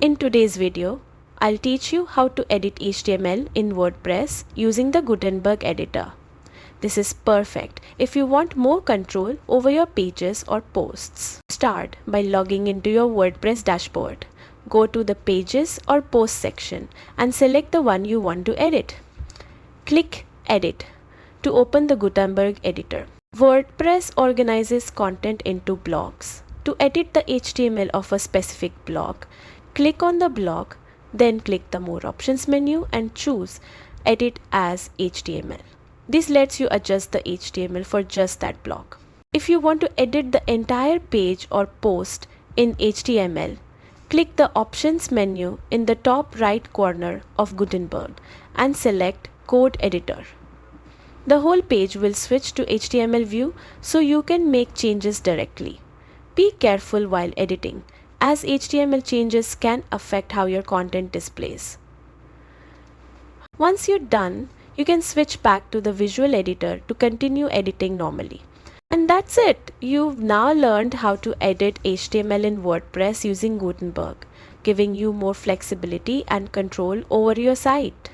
In today's video, I'll teach you how to edit HTML in WordPress using the Gutenberg editor. This is perfect if you want more control over your pages or posts. Start by logging into your WordPress dashboard. Go to the Pages or Posts section and select the one you want to edit. Click Edit to open the Gutenberg editor. WordPress organizes content into blocks. To edit the HTML of a specific block, click on the block, then click the More Options menu and choose Edit as HTML. This lets you adjust the HTML for just that block. If you want to edit the entire page or post in HTML, click the Options menu in the top right corner of Gutenberg and select Code Editor. The whole page will switch to HTML view so you can make changes directly. Be careful while editing, as HTML changes can affect how your content displays. Once you're done, you can switch back to the visual editor to continue editing normally. And that's it! You've now learned how to edit HTML in WordPress using Gutenberg, giving you more flexibility and control over your site.